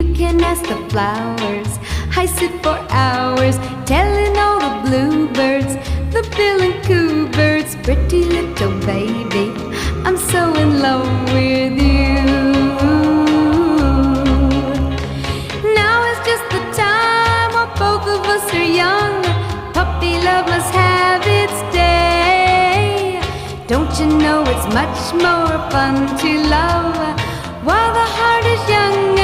You can ask the flowers. I sit for hours telling all the bluebirds, the bill and coo birds, pretty little baby, I'm so in love with you. Now is just the time while both of us are young. Puppy love must have its day. Don't you know it's much more fun to love while the heart is young